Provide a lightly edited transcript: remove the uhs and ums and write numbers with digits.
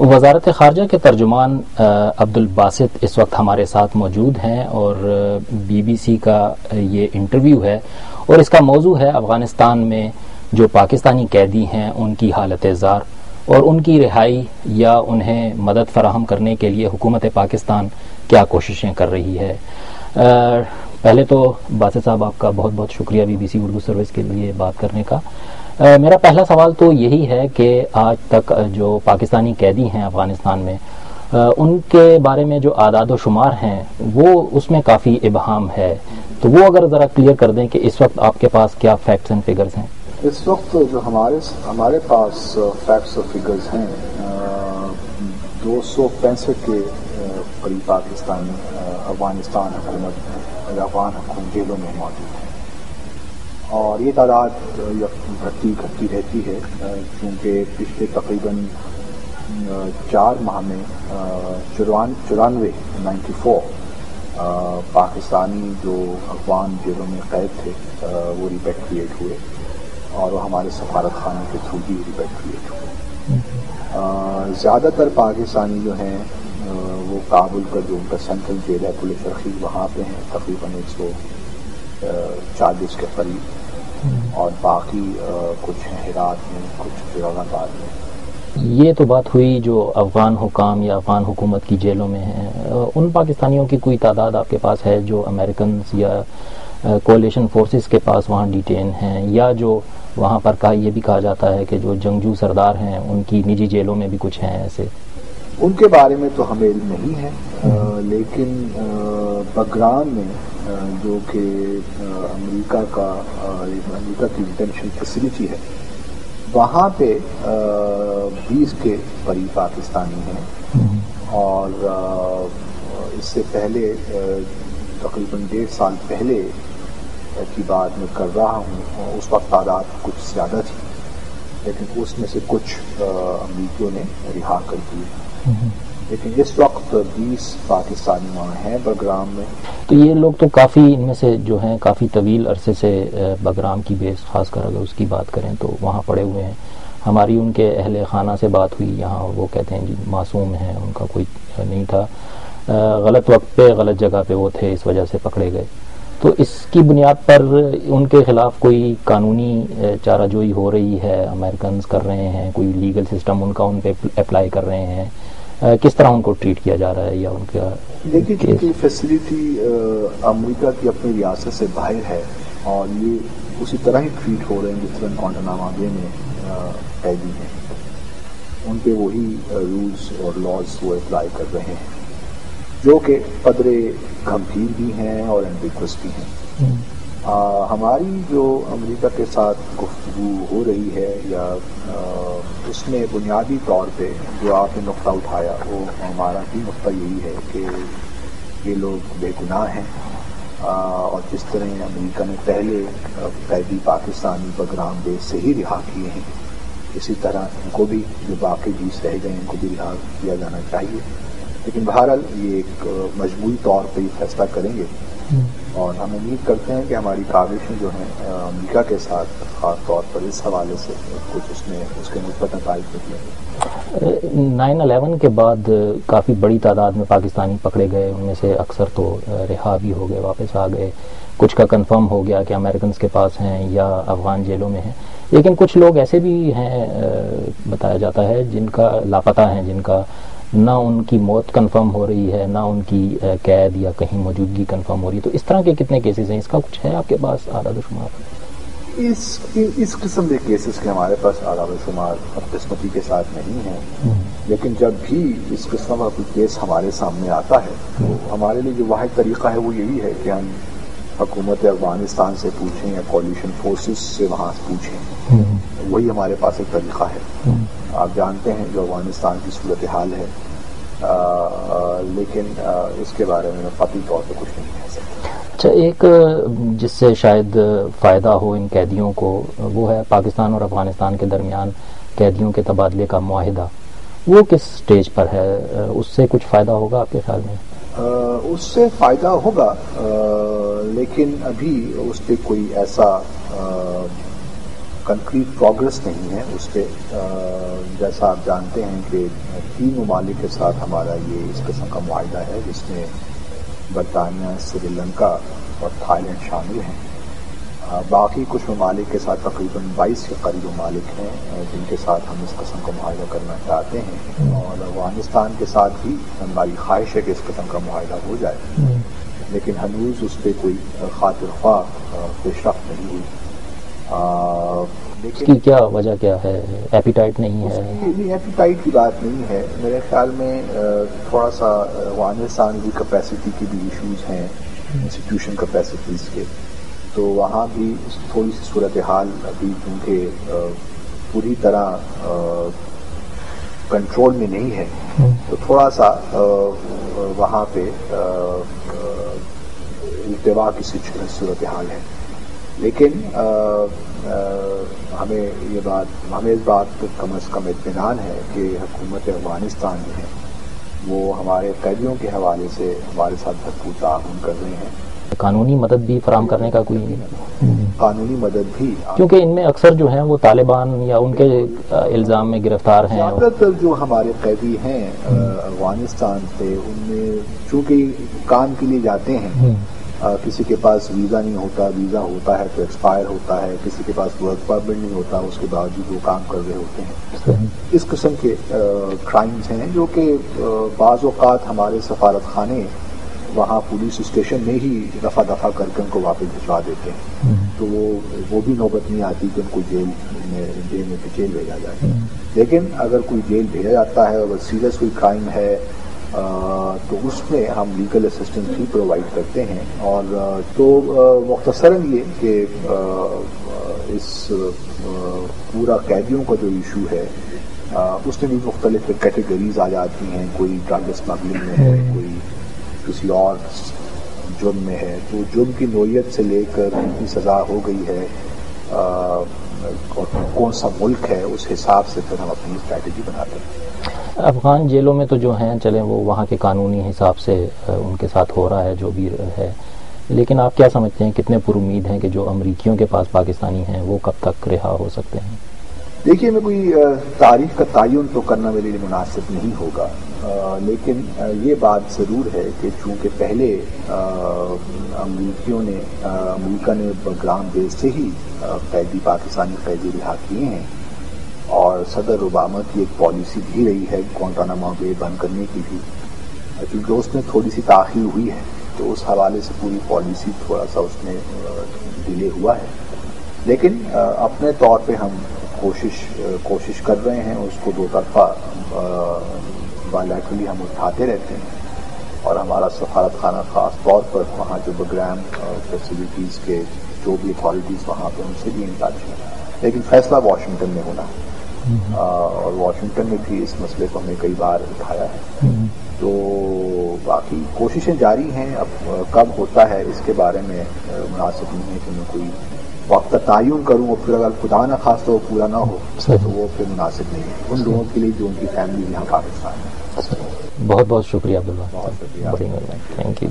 وزارت خارجہ کے ترجمان عبدالباسط اس وقت ہمارے ساتھ موجود ہیں اور بی بی سی کا یہ انٹرویو ہے اور اس کا موضوع ہے افغانستان میں جو پاکستانی قیدی ہیں ان کی حالت زار اور ان کی رہائی یا انہیں مدد فراہم کرنے کے لیے حکومت پاکستان کیا کوششیں کر رہی ہے۔ پہلے تو باسط صاحب آپ کا بہت بہت شکریہ B B C Urdu service کے لیے بات کرنے کا۔ میرا پہلا سوال تو یہی ہے کہ آج تک جو پاکستانی قیدی ہیں افغانستان میں ان کے بارے میں جو اعداد و شمار ہیں وہ اس میں کافی ابہام ہے، تو وہ اگر ذرا کلیئر کر دیں کہ اس وقت آپ کے پاس کیا فیکٹس اینڈ فگرز ہیں۔ اس وقت جو ہمارے پاس فیکٹس اور فگرز ہیں 265 کے قریب پاکستانی افغان حکومت جیلوں میں موجود ہیں اور یہ تعداد گھٹتی رہتی ہے کیونکہ پچھلے تقریباً 4 ماہ میں 94 پاکستانی جو افغان جیلوں میں قید تھے وہ ریپیٹریٹ ہوئے اور وہ ہمارے سفارت خانے کے تھرو بھی ریپیٹریٹ ہوئے۔ زیادہ تر پاکستانی جو ہیں وہ کابل کا جو ان کا سینٹرل جیل ہے پل شرخی وہاں پہ ہیں تقریباً 140 کے قریب اور باقی کچھ ہیں ہرات میں کچھ فیروز آباد میں۔ یہ تو بات ہوئی جو افغان حکام یا افغان حکومت کی جیلوں میں ہیں، ان پاکستانیوں کی کوئی تعداد آپ کے پاس ہے جو امریکنز یا کولیشن فورسز کے پاس وہاں ڈیٹین ہیں، یا جو وہاں پر یہ بھی کہا جاتا ہے کہ جو جنگجو سردار ہیں ان کی نجی جیلوں میں بھی کچھ ہیں ایسے؟ ان کے بارے میں تو ہمیں علم نہیں ہے، لیکن بگرام میں جو کہ امریکہ کی ڈیٹینشن فیسلٹی ہے وہاں پہ 20 کے قریب پاکستانی ہیں اور اس سے پہلے تقریباً 1.5 سال پہلے کی بات میں کر رہا ہوں، اس وقت تعداد کچھ زیادہ تھی لیکن اس میں سے کچھ امریکیوں نے رہا کر دیے، لیکن اس وقت 20 پاکستانی وہاں ہیں بگرام میں۔ تو یہ لوگ تو کافی ان میں سے جو ہیں کافی طویل عرصے سے بگرام کی بیس خاص کر اگر اس کی بات کریں تو وہاں پڑے ہوئے ہیں۔ ہماری ان کے اہل خانہ سے بات ہوئی یہاں، وہ کہتے ہیں جی معصوم ہیں، ان کا کوئی نہیں تھا، غلط وقت پہ غلط جگہ پہ وہ تھے اس وجہ سے پکڑے گئے۔ تو اس کی بنیاد پر ان کے خلاف کوئی قانونی چارہ جوئی ہو رہی ہے، امریکنز کر رہے ہیں، کوئی لیگل سسٹم ان کا ان پہ اپلائی کر رہے ہیں، کس طرح ان کو ٹریٹ کیا جا رہا ہے یا ان کا؟ دیکھیے کیونکہ فیسلٹی امریکہ کی اپنی ریاست سے باہر ہے اور یہ اسی طرح ہی ٹریٹ ہو رہے ہیں جس طرح گوانٹانامو بے میں قیدی ہیں، ان پہ وہی رولز اور لاز وہ اپلائی کر رہے ہیں جو کہ قدرے گمبھیر بھی ہیں اور ایمبیگوس بھی ہیں۔ ہماری جو امریکہ کے ساتھ گفتگو ہو رہی ہے یا اس میں بنیادی طور پہ جو آپ نے نقطہ اٹھایا وہ ہمارا بھی نقطہ یہی ہے کہ یہ لوگ بے گناہ ہیں اور جس طرح امریکہ نے پہلے قیدی پاکستانی بگرام بیس سے ہی رہا کیے ہیں اسی طرح ان کو بھی جو باقی 20 رہ گئے ان کو بھی رہا کیا جانا چاہیے، لیکن بہرحال یہ ایک مجموعی طور پہ یہ فیصلہ کریں گے اور ہم امید کرتے ہیں کہ ہماری کاوشیں جو ہیں امریکہ کے ساتھ خاص طور پر اس حوالے سے کچھ اس کے مثبت نتائج نکلیں۔ 9/11 کے بعد کافی بڑی تعداد میں پاکستانی پکڑے گئے، ان میں سے اکثر تو رہا بھی ہو گئے، واپس آ گئے، کچھ کا کنفرم ہو گیا کہ امریکنز کے پاس ہیں یا افغان جیلوں میں ہیں، لیکن کچھ لوگ ایسے بھی ہیں بتایا جاتا ہے جن کا لاپتہ ہیں، جن کا نہ ان کی موت کنفرم ہو رہی ہے نہ ان کی قید یا کہیں موجودگی کنفرم ہو رہی ہے، تو اس طرح کے کتنے کیسز ہیں؟ اس کا کچھ ہے آپ کے پاس اعداد و شمار؟ اس قسم کے کیسز کے ہمارے پاس اعداد و شمار قسمتی کے ساتھ نہیں ہیں، لیکن جب بھی اس قسم کا کوئی کیس ہمارے سامنے آتا ہے تو ہمارے لیے جو واحد طریقہ ہے وہ یہی ہے کہ ہم حکومت افغانستان سے پوچھیں یا کولیشن فورسز سے وہاں سے پوچھیں، وہی ہمارے پاس ایک طریقہ ہے۔ آپ جانتے ہیں جو افغانستان کی صورتحال ہے، لیکن اس کے بارے میں قطعی طور پہ کچھ نہیں کہہ سکتا۔ اچھا، ایک جس سے شاید فائدہ ہو ان قیدیوں کو وہ ہے پاکستان اور افغانستان کے درمیان قیدیوں کے تبادلے کا معاہدہ، وہ کس سٹیج پر ہے؟ اس سے کچھ فائدہ ہوگا آپ کے خیال میں؟ اس سے فائدہ ہوگا، لیکن ابھی اس پہ کوئی ایسا کنکریٹ پروگرس نہیں ہے اس پہ. جیسا آپ جانتے ہیں کہ 3 ممالک کے ساتھ ہمارا یہ اس قسم کا معاہدہ ہے جس میں برطانیہ، سری لنکا اور تھائی لینڈ شامل ہیں. باقی کچھ ممالک کے ساتھ تقریباً 22 کے قریب ممالک ہیں جن کے ساتھ ہم اس قسم کا معاہدہ کرنا چاہتے ہیں، اور افغانستان کے ساتھ بھی ہماری خواہش ہے کہ اس قسم کا معاہدہ ہو جائے، لیکن ہنوز اس پہ کوئی خاطر خواہ پیش رفت نہیں ہوئی. اس کی کیا وجہ کیا ہے؟ ایپیٹائٹ نہیں ہے؟ نہیں، ایپیٹائٹ کی بات نہیں ہے. میرے خیال میں تھوڑا سا افغانستان کی کیپیسٹی کی بھی ایشوز ہیں، انسٹیٹیوشن کیپیسٹیز کے، تو وہاں بھی تھوڑی سی صورتحال ابھی کیونکہ پوری طرح کنٹرول میں نہیں ہے، تو تھوڑا سا وہاں پہ التوا کی صورتحال ہے. لیکن ہمیں اس بات پہ کم از کم اطمینان ہے کہ حکومت افغانستان جو ہے وہ ہمارے قیدیوں کے حوالے سے ہمارے ساتھ بھرپور تعاون کر رہے ہیں. قانونی مدد بھی فراہم کرنے کا کوئی قانونی مدد بھی، کیونکہ ان میں اکثر جو ہیں وہ طالبان یا ان کے الزام میں گرفتار ہیں. زیادہ تر جو ہمارے قیدی ہیں افغانستان سے، ان میں چونکہ کام کے لیے جاتے ہیں، کسی کے پاس ویزا نہیں ہوتا، ویزا ہوتا ہے تو ایکسپائر ہوتا ہے، کسی کے پاس ورک پرمٹ نہیں ہوتا، اس کے باوجود وہ کام کر رہے ہوتے ہیں. اس قسم کے کرائمز ہیں جو کہ بعض اوقات ہمارے سفارت خانے وہاں پولیس اسٹیشن میں ہی دفعہ کر کے ان کو واپس بھجوا دیتے ہیں، تو وہ بھی نوبت نہیں آتی کہ ان کو جیل بھیجا جائے. لیکن اگر کوئی جیل بھیجا جاتا ہے اور سیریس کوئی کرائم ہے تو اس میں ہم لیگل اسسٹنس بھی پرووائڈ کرتے ہیں. اور تو مختصراً یہ کہ اس پورا قیدیوں کا جو ایشو ہے اس میں بھی مختلف کیٹیگریز آ جاتی ہیں. کوئی ڈرگ اسمگلنگ میں ہے، کوئی کسی اور جرم میں ہے، تو جرم کی نوعیت سے لے کر ان کی سزا ہو گئی ہے اور کون سا ملک ہے، اس حساب سے پھر ہم اپنی اسٹریٹجی بناتے ہیں. افغان جیلوں میں تو جو ہیں چلیں وہ وہاں کے قانونی حساب سے ان کے ساتھ ہو رہا ہے جو بھی ہے، لیکن آپ کیا سمجھتے ہیں کتنے پر امید ہیں کہ جو امریکیوں کے پاس پاکستانی ہیں وہ کب تک رہا ہو سکتے ہیں؟ دیکھیے، میں کوئی تاریخ کا تعین تو کرنا میرے لیے مناسب نہیں ہوگا، لیکن یہ بات ضرور ہے کہ چونکہ پہلے امریکہ نے بگرام بیس سے ہی پاکستانی قیدی رہا کیے ہیں، اور صدر اوباما کی ایک پالیسی بھی رہی ہے گوانٹانامو بے بند کرنے کی بھی، کیونکہ اس میں تھوڑی سی تاخیر ہوئی ہے تو اس حوالے سے پوری پالیسی تھوڑا سا اس میں ڈیلے ہوا ہے. لیکن اپنے طور پہ ہم کوشش کر رہے ہیں، اس کو 2 طرفہ بائیلیٹرلی ہم اٹھاتے رہتے ہیں، اور ہمارا سفارت خانہ خاص طور پر وہاں جو بگرام فیسلٹیز کے جو بھی اتھارٹیز وہاں پہ ان سے بھی ان ٹچ ہے. لیکن فیصلہ واشنگٹن میں ہونا ہے، اور واشنگٹن میں بھی اس مسئلے کو ہم نے کئی بار اٹھایا ہے. تو باقی کوششیں جاری ہیں. اب کب ہوتا ہے اس کے بارے میں مناسب نہیں ہے کہ میں کوئی وقت کا تعین کروں، اور پھر اگر خدا نہ خواستہ وہ پورا نہ ہو تو وہ پھر مناسب نہیں ہے ان لوگوں کے لیے جو ان کی فیملی یہاں پاکستان ہے. بہت بہت شکریہ عبداللہ. بہت شکریہ. Thank you.